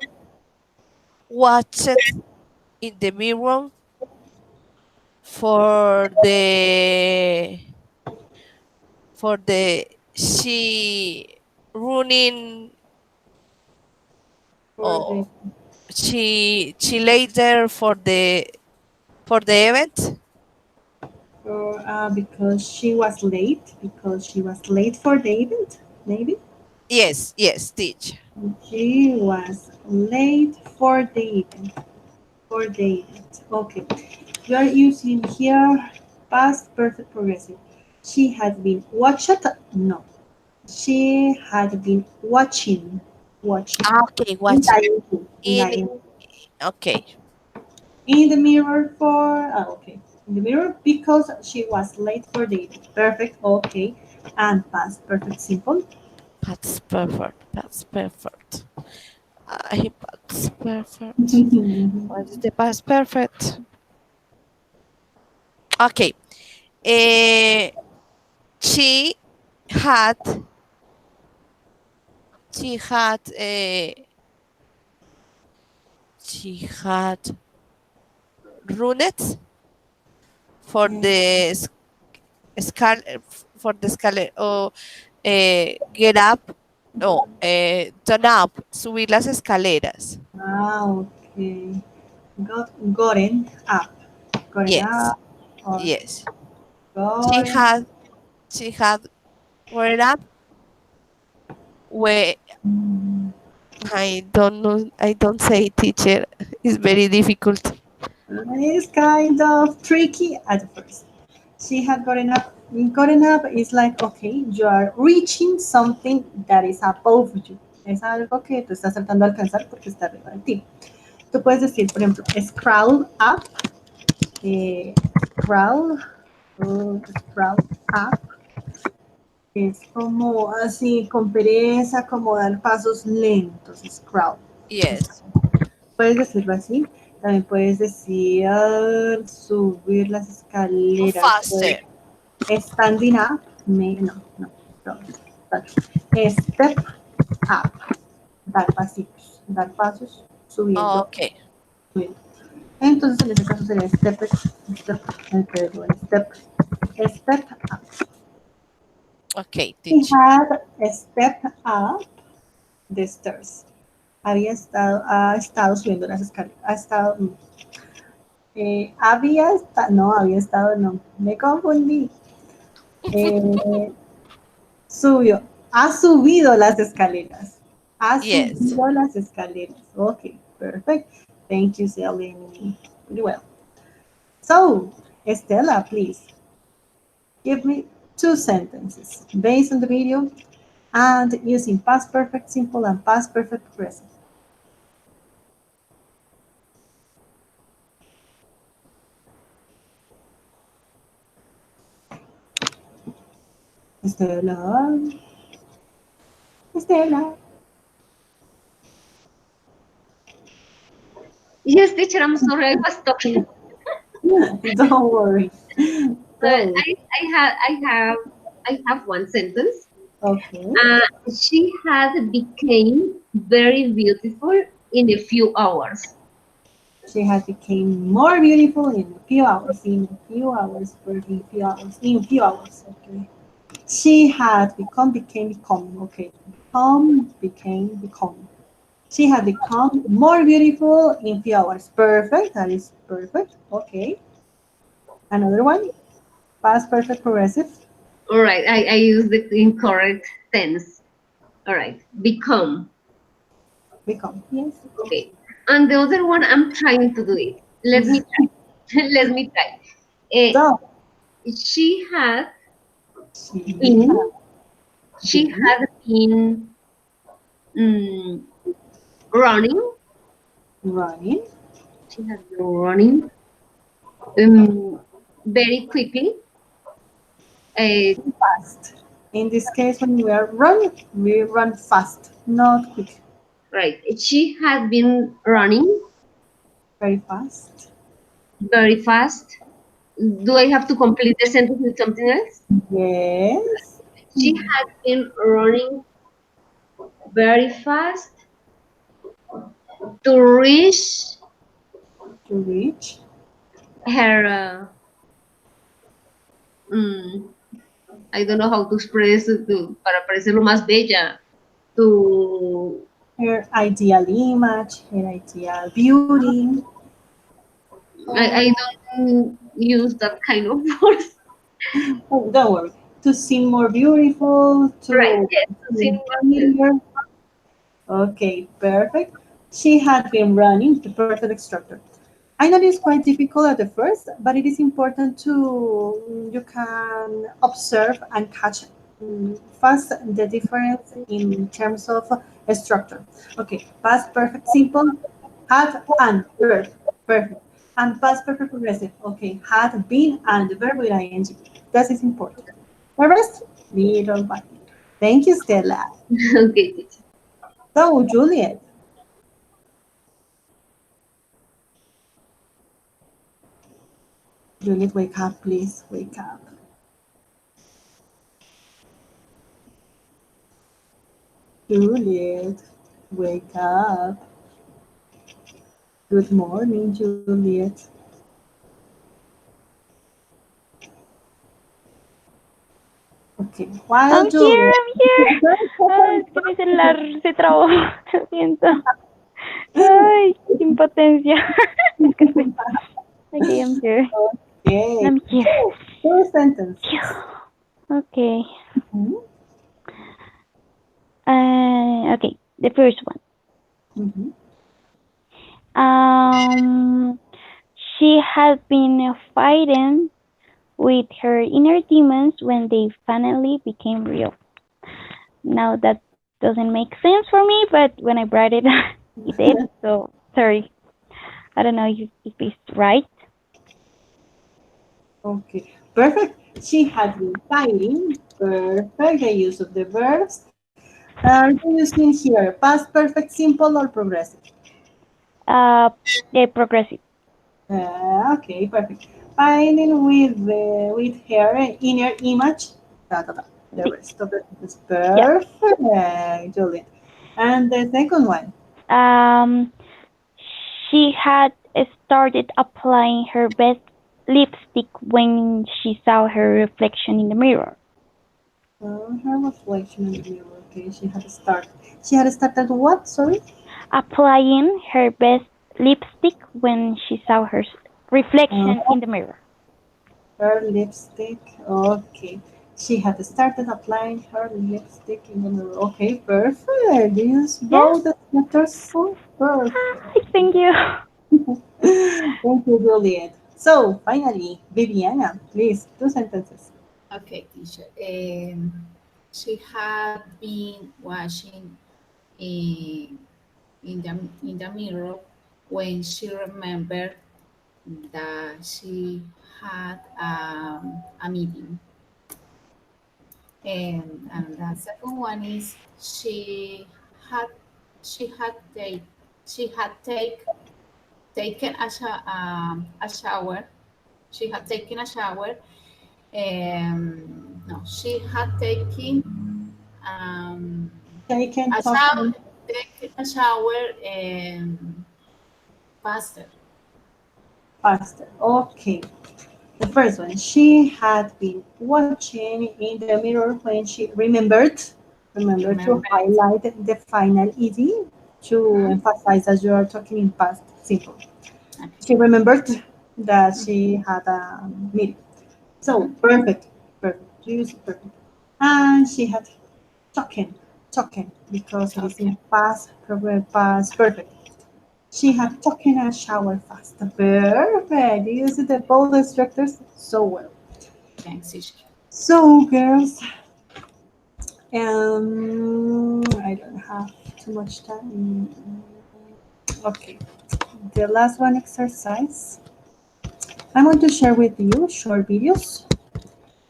watched in the mirror for the she running For she later for the event. because she was late. Because she was late for the event, maybe. Yes, teacher. She was late for the event. For the event. Okay. You are using here past perfect progressive. She had been watched. No. She had been watching. Watching. Okay, watching. In the Okay. In the mirror for, okay. In the mirror because she was late for dating. Perfect, okay. And past perfect simple. That's perfect. That's perfect. That's perfect. What is the past perfect? Okay. Eh, she had she had she had runnets for the scal for the escalator or get up no turn up subir las escaleras. Okay. Gotten up. Gotten Yes, up or yes. She gotten. had she had gotten up where I don't know. I don't say teacher. It's very difficult. It's kind of tricky at first. She had gotten up. Gotten up is like, okay, you are reaching something that is above you. Es algo que tú estás tratando de alcanzar porque está arriba de ti. Tú puedes decir, por ejemplo, scroll up, crawl, crawl up. Es como así, con pereza, como dar pasos lentos, scroll. Yes. Puedes decirlo así. También puedes decir subir las Go escaleras. faster. Standing up. No. Step up. Dar pasitos. Dar pasos subiendo. Okay. Subiendo. Entonces en ese caso sería step up. Okay, He teacher. had stepped up the stairs. Ha estado subiendo las escaleras. Había estado, no, me confundí. Eh, ha subido las escaleras. Ha Yes. subido las escaleras. Okay, perfect. Thank you, Celine. Pretty well. So, Estela, please give me 2 sentences based on the video and using past perfect simple and past perfect present. Estela. Yes, teacher, I'm sorry, I was talking. Don't worry. So, I have one sentence. okay. She had became very beautiful in a few hours. She had become more beautiful in a few hours. In a few hours. In a few hours. Okay. She had become. Okay. Become. She had become more beautiful in few hours. Perfect. That is perfect. Okay. Another one. Past perfect progressive. All right, I used the incorrect tense. All right, become. Become. Yes. Okay. And the other one, I'm trying to do it. Let me try. Let me try. So, She had she been, she been had been mm, running. running She had been running very quickly. fast. In this case, when we are running, we run fast, not quick. Right. She had been running Very fast. very fast. Do I have to complete the sentence with something else? Yes. She had been running very fast to reach To reach her. I don't know how to express para parecerlo más bella. To her ideal image, her ideal beauty. I don't use that kind of words. Oh, don't worry. To seem more beautiful, Right. to Yes. To seem prettier. Okay, perfect. She had been running the perfect extractor. I know it is quite difficult at the first, but it is important to you can observe and catch fast the difference in terms of structure. Okay, past perfect simple Had and verb. Perfect. And past perfect progressive. Okay. Had been and the verb with ing. That is important. The rest, little by little. Thank you, Stella. Okay, teacher. So, Juliet. Juliet, wake up, please. Wake up. Juliet, wake up. Good morning, Juliet. Okay, while I'm here, Juliet. I'm here. Ay, es que mi celular se trabó. Lo siento. Ay, qué impotencia. Es que estoy. Okay, I'm here. Okay, I'm here. so, two sentences. Okay. Mhm. Okay, the first one. Mhm. She had been fighting with her inner demons when they finally became real. Now that doesn't make sense for me, but when I brought it, it did. So sorry. I don't know if it's right. Okay, perfect. She had been fighting. Perfect. The use of the verbs. Are you using here past perfect, simple, or progressive? Uh, yeah, progressive. Okay, perfect. Fighting with her inner image. Da, da, da. The Sí. rest of it is Yeah. perfect, Juliet. And the second one. Um, she had started applying her best lipstick when she saw her reflection in the mirror. Her reflection in the mirror. Okay, she had started. She had started what? Sorry. Applying her best lipstick when she saw her Uh, reflection in the mirror. her lipstick. Okay. She had started applying her lipstick in the mirror. Okay, perfect. Do you use Yeah. both letters? So perfect. Thank you. Thank you, Juliet. So, finally, Viviana, please, two sentences. Okay, teacher. She had been watching in, in the mirror when she remembered that she had a meeting. And the second one is had she had take she had taken a shower. She had taken a shower. No, she had Taken, a shower. talking Taken a shower faster. faster. Okay. The first one, she had been watching in the mirror when she remembered to Remember? highlight the final ed to Mhm. emphasize that you are talking in past simple. Okay. She remembered that she had a meeting. So Mhm. perfect, perfect. Use perfect. And she had talking because it is Okay. in past, past perfect. She Uh-huh. had taken a shower fast. Perfect. You used the both instructors so well. Thanks, teacher. So, girls, I don't have too much time. Okay, the last one exercise. I'm going to share with you short videos.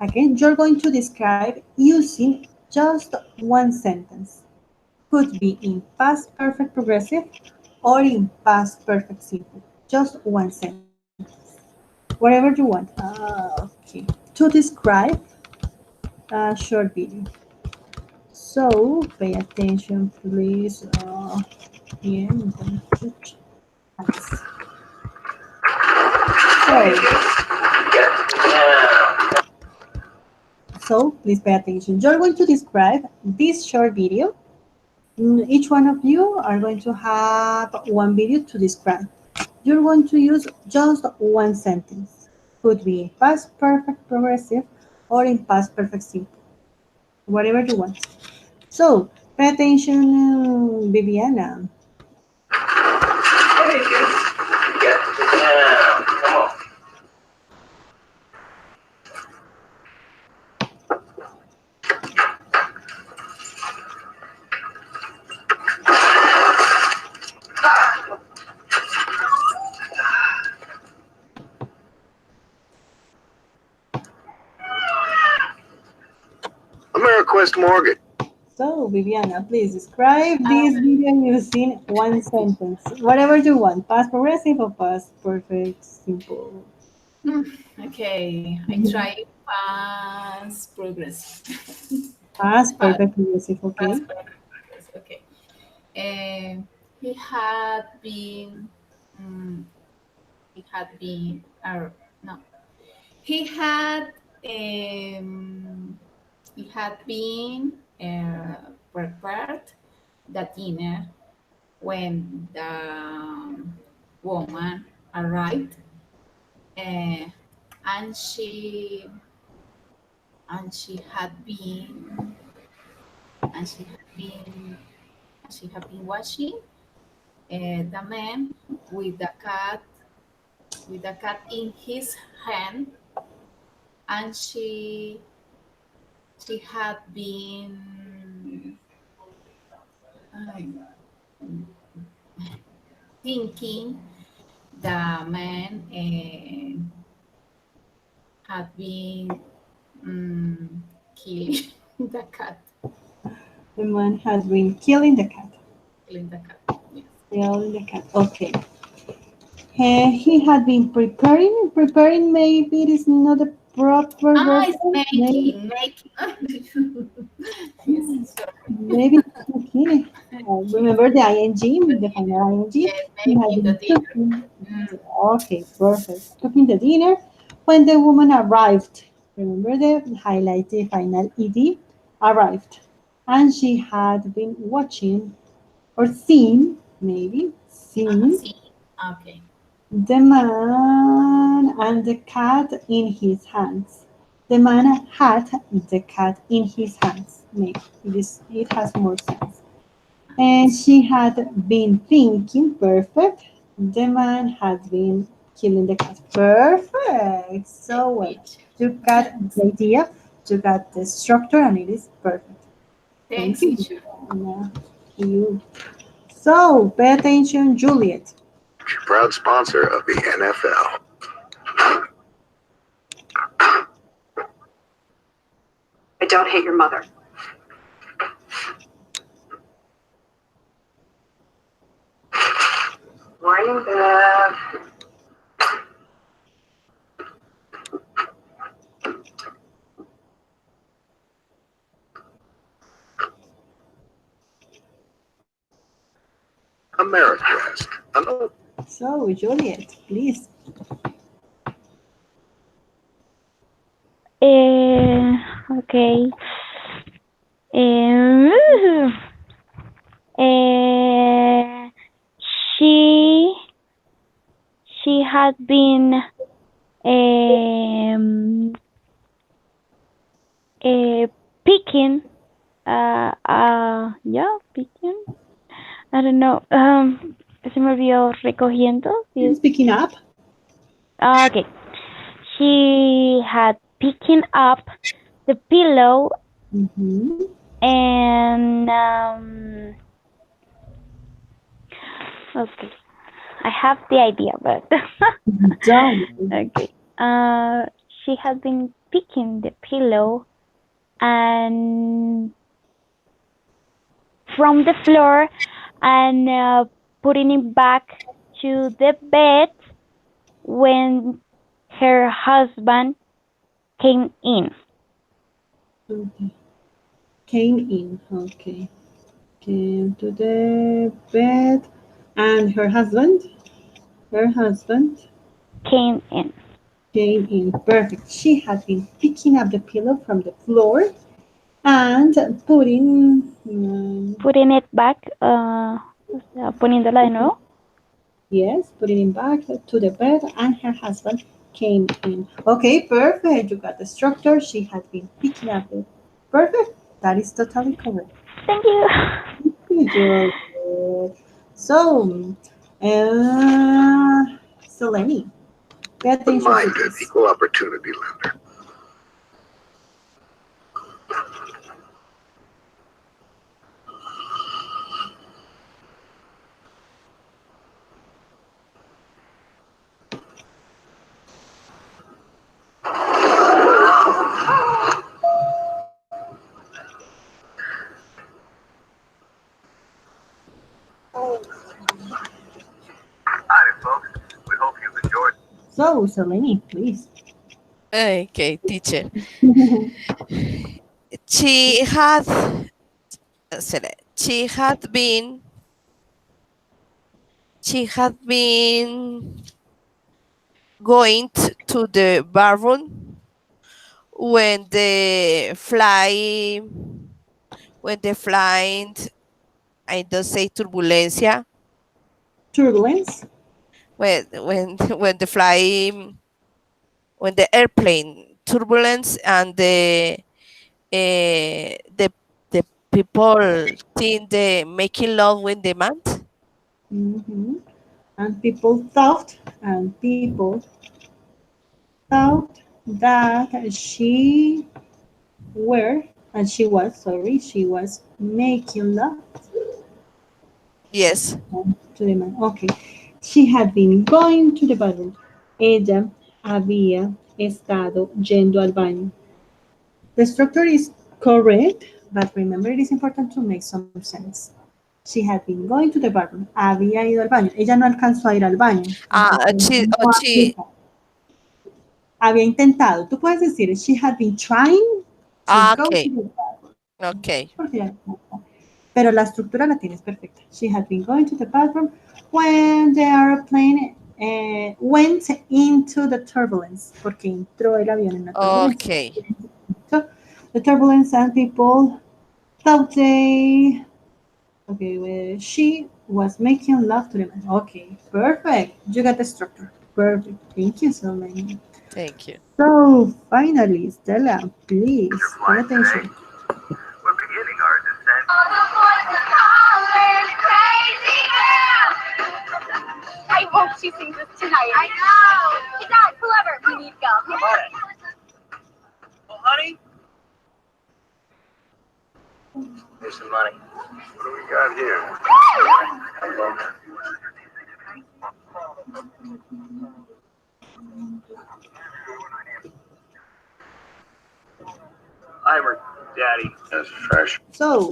Again, you're going to describe using just one sentence. Could be in past perfect progressive or in past perfect simple. Just one sentence. Whatever you want. Okay. To describe a short video. So pay attention, please. Yeah, I'm going to so please pay attention. You're going to describe this short video. Each one of you are going to have one video to describe. You're going to use just one sentence. Could be in past perfect progressive or in past perfect simple. Whatever you want. So pay attention, Viviana. Request mortgage. So, Viviana, please describe this video using one sentence. Whatever you want. Past progressive or past perfect simple. Okay, I try past progressive. Past Past, perfect progressive, okay. past progressive, okay. He had been, mm, he had been, no, he had, he had been prepared the dinner when the woman arrived, uh, and she had been and she had been she had been watching the man with the cat in his hand, and she had been uh, thinking the man had been killing the cat. The man has been killing the cat. Killing the cat. Yes. Killing the cat. Okay. He had been preparing. Preparing maybe it is not a proper verb. It's Maybe, making. Yes, sorry. maybe cooking. Remember the ing, the final ing. Yes, He had making the been dinner. cooking. Okay, perfect. Cooking the dinner when the woman arrived. Remember the highlighted final ed arrived, and she had been watching or seen, maybe seen See. Okay. the man and the cat in his hands. The man had the cat in his hands. Maybe it has more sense. And she had been thinking, perfect. The man had been killing the cat. Perfect. So well. You got the idea, you got the structure, and it is perfect. Thanks, Thank you. teacher. Yeah, you. So, pay attention, Juliet. Proud sponsor of the NFL. I don't hate your mother. Morning, Bev. Ameriquest. So, Juliet, please. Okay. Um, uh, she she had been um, picking yeah, picking. I don't know. Se me olvidó recogiendo. It's picking up. Okay. She had picking up the pillow and okay. I have the idea, but okay. She had been picking the pillow and from the floor and putting it back to the bed when her husband came in. Okay. Came in. Okay. Came to the bed. And her husband? Her husband came in. Came in. Perfect. She had been picking up the pillow from the floor and putting it back, poniéndola de nuevo. Yes, putting it back to the bed, and her husband came in. Okay, perfect. You got the structure. She had been picking up it. Perfect. That is totally correct. Thank you. Good. So, Selene, pay attention to Minded, this. equal opportunity lender. So, Selene, please. Okay, teacher. She had she had been she had been going to the bathroom when the flying, I don't say turbulencia, Turbulence. when the flying, when the airplane turbulence and the people think they making love with the man. Hmm. And people thought that she was making love Yes. to the man. Okay. She had been going to the bathroom. Ella había estado yendo al baño. The structure is correct, but remember it is important to make some sense. She had been going to the bathroom. Había ido al baño. Ella no alcanzó a ir al baño. Entonces, no She aplica. Había intentado. Tú puedes decir, she had been trying to go to okay, the bathroom. okay, Porque ya no. Pero la estructura la tienes perfecta. She had been going to the bathroom when the airplane went into the turbulence. Porque entró el avión en la turbulencia. okay, So, the turbulence and people thought she was making love to the man. Okay, perfect. You got the structure. Perfect. Thank you so much. thank you. So, finally, Stella, please pay attention. We're beginning our descent. I hope she sings this tonight. I know. Dad, whoever, we need gum. Oh, honey? Here's some money. What do we got here? Iver, Daddy. That's fresh. So,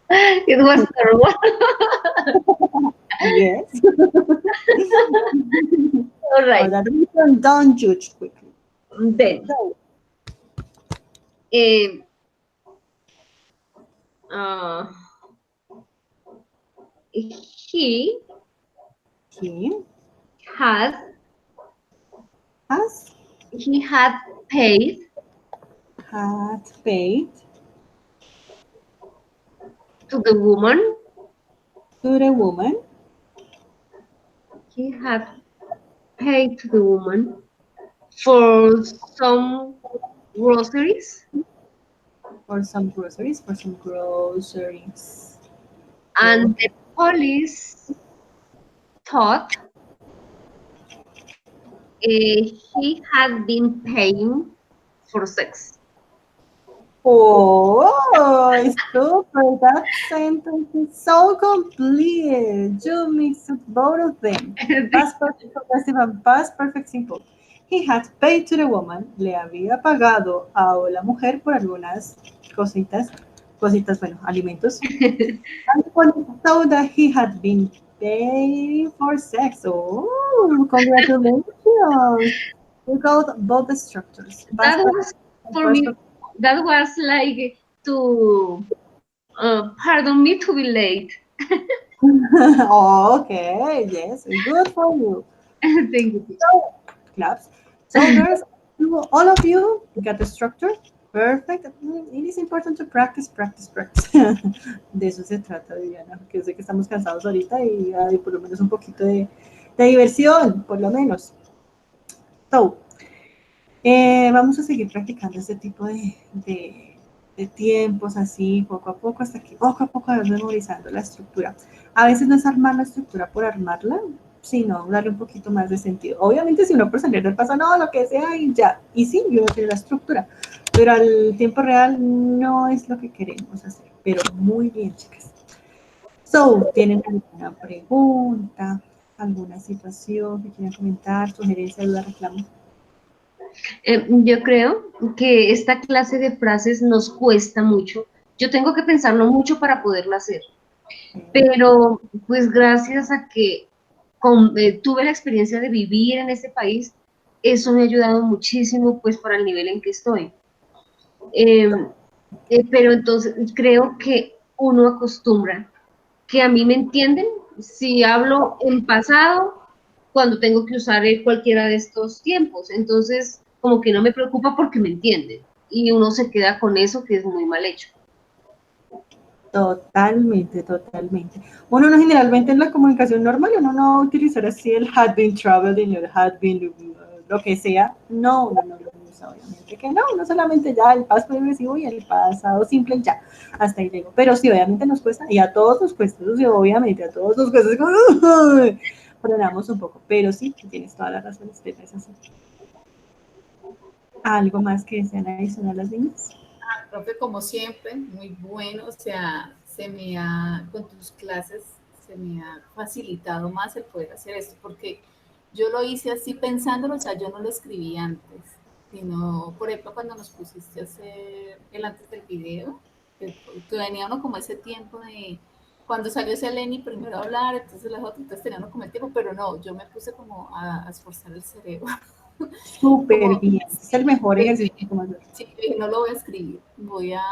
It was terrible. yes. All For right. that reason, don't judge quickly. Then, So, eh, uh, he he had has he had paid had paid to the woman. to the woman He had paid to the woman for some groceries, for some groceries, and the police thought he had been paying for sex. Oh, super. That sentence is so complete. You mix up both of them. Past perfect progressive and past perfect simple. He had paid to the woman. Le había pagado a la mujer por algunas cositas, bueno, alimentos. And the police thought that he had been paid for sex. Oh, congratulations. You got both the structures. That was for me. That was like to pardon me to be late. Oh, okay, yes, good for you. Thank you. So, claps. So, girls, all of you got the structure. Perfect. It is important to practice, practice, practice. De eso se trata, Viviana, porque yo sé que estamos cansados ahorita y hay por lo menos un poquito de diversión, por lo menos. So, vamos a seguir practicando este tipo de tiempos así, poco a poco, hasta que poco a poco vas memorizando la estructura. A veces no es armar la estructura por armarla, sino darle un poquito más de sentido. Obviamente, si uno por salir del paso, no, lo que sea, y ya. Y sí, yo tiene la estructura. Pero al tiempo real no es lo que queremos hacer. Pero muy bien, chicas. So, ¿tienen alguna pregunta, alguna situación que quieran comentar, sugerencia, duda, reclamo? Yo creo que esta clase de frases nos cuesta mucho. Yo tengo que pensarlo mucho para poderla hacer. Pero pues gracias a que tuve la experiencia de vivir en ese país, eso me ha ayudado muchísimo pues para el nivel en que estoy. Pero entonces creo que uno acostumbra que a mí me entienden si hablo en pasado cuando tengo que usar cualquiera de estos tiempos. Entonces, como que no me preocupa porque me entienden. Y uno se queda con eso que es muy mal hecho. Totalmente, totalmente. Uno no generalmente en la comunicación normal, uno no utilizar así el had been traveling, el had been lo que sea. No, uno no lo usa, obviamente que no, uno solamente ya el pasado progresivo y el pasado simple y ya, hasta ahí llego. Pero sí, obviamente nos cuesta, y a todos nos cuesta, sí, obviamente a todos nos cuesta, frenamos un poco, pero sí, tienes toda la razón, es así. ¿Algo más que desean adicionar las niñas? Profe, como siempre, muy bueno, o sea, con tus clases, se me ha facilitado más el poder hacer esto, porque yo lo hice así pensándolo, o sea, yo no lo escribí antes, sino, por ejemplo, cuando nos pusiste a hacer el antes del video, que venía uno como ese tiempo de, cuando salió ese Lenny primero a hablar, entonces las otras, entonces tenía uno como el tiempo, pero no, yo me puse como a esforzar el cerebro. Súper bien, es el mejor Sí, ejercicio que podemos hacer. sí, no lo voy a escribir, voy a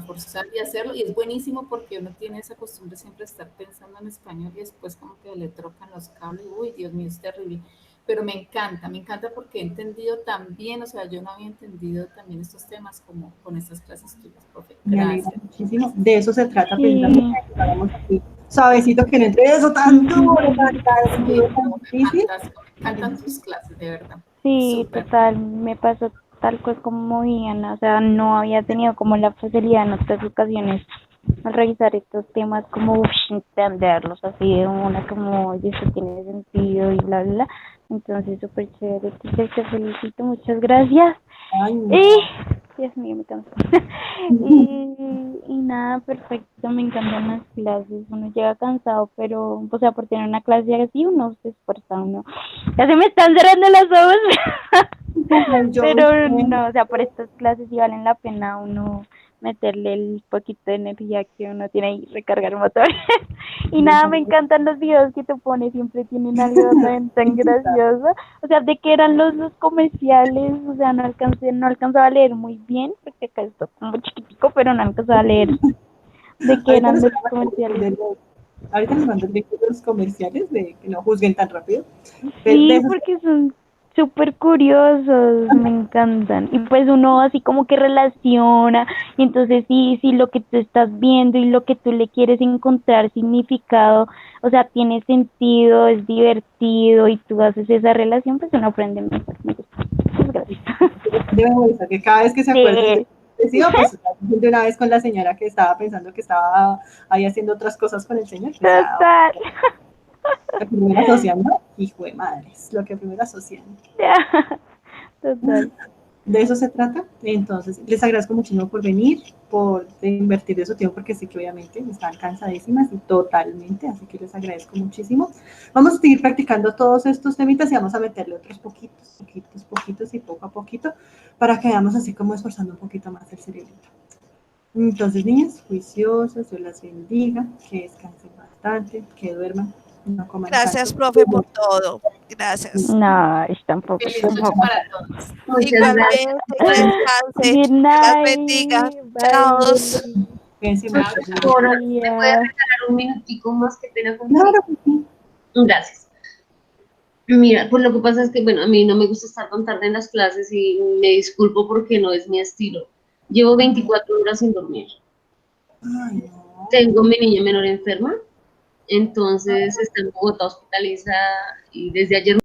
forzar y hacerlo, y es buenísimo porque uno tiene esa costumbre siempre de estar pensando en español y después como que le trocan los cables, uy, Dios mío, es terrible, pero me encanta porque he entendido también, o sea, yo no había entendido también estos temas como con estas clases tuyas, profe, Me alegra gracias. muchísimo. De eso se trata precisamente, Sí. que lo hagamos así, suavecito, que no entre eso tan duro, tan Sí, duro, tan no, difícil. me encantan tus clases, de verdad, Sí, súper. total, me pasó tal cual como Diana, o sea, no había tenido como la facilidad en otras ocasiones al revisar estos temas, como entenderlos así de una, como, oye, eso tiene sentido y bla, bla, bla. Entonces, súper chévere, te felicito, muchas gracias. Ay, no. Y, Dios mío, me canso. Y nada, perfecto, me encantan las clases, uno llega cansado, pero, o sea, por tener una clase así, uno se esfuerza, uno. Ya se me están cerrando los ojos, Ay, yo, pero no, o sea, por estas clases sí valen la pena uno meterle el poquito de energía que uno tiene y recargar motor. Y nada, me encantan los videos que te pones, siempre tienen algo tan gracioso. O sea, de que eran los comerciales, o sea, no alcanzaba a leer muy bien, porque acá está como chiquitico, pero no alcanzaba a leer de que ahorita eran les los mando el link comerciales. ahorita les mando el link de los comerciales, de que no juzguen tan rápido. De Sí, esos, porque son súper curiosos, me encantan. Y pues uno así como que relaciona, y entonces sí, lo que tú estás viendo y lo que tú le quieres encontrar significado, o sea, tiene sentido, es divertido y tú haces esa relación, pues uno aprende mejor. Me gusta. Muchas gracias. deben avisar que cada vez que se acuerden Sí. pues de una vez con la señora que estaba pensando que estaba ahí haciendo otras cosas con el señor, pues ya, Total. lo que primero asocian, ¿no? Hijo de madres, lo que primero asocian. Total. De eso se trata. Entonces, les agradezco muchísimo por venir, por invertir de su tiempo, porque sé que obviamente están cansadísimas y totalmente, así que les agradezco muchísimo. Vamos a seguir practicando todos estos temitas y vamos a meterle otros poquitos y poco a poquito para que vayamos así como esforzando un poquito más el cerebrito. Entonces, niñas, juiciosas, Dios las bendiga, que descansen bastante, que duerman, no coman Gracias, tanto. profe, por todo. Gracias. No, tampoco. Feliz noche para todos. Muchas gracias. Igualmente, que descanse. Good Que las night. bendiga. Bye. Chao. Cuídense Chao, mucho. chao. Ahora, ¿me puede Días. regalar un minutico más? Qué pena contigo. Claro que sí. Gracias. Mira, pues lo que pasa es que, bueno, a mí no me gusta estar tan tarde en las clases y me disculpo porque no es mi estilo. Llevo 24 horas sin dormir. Ay, no. Tengo mi niña menor enferma, entonces está en Bogotá hospitalizada y desde ayer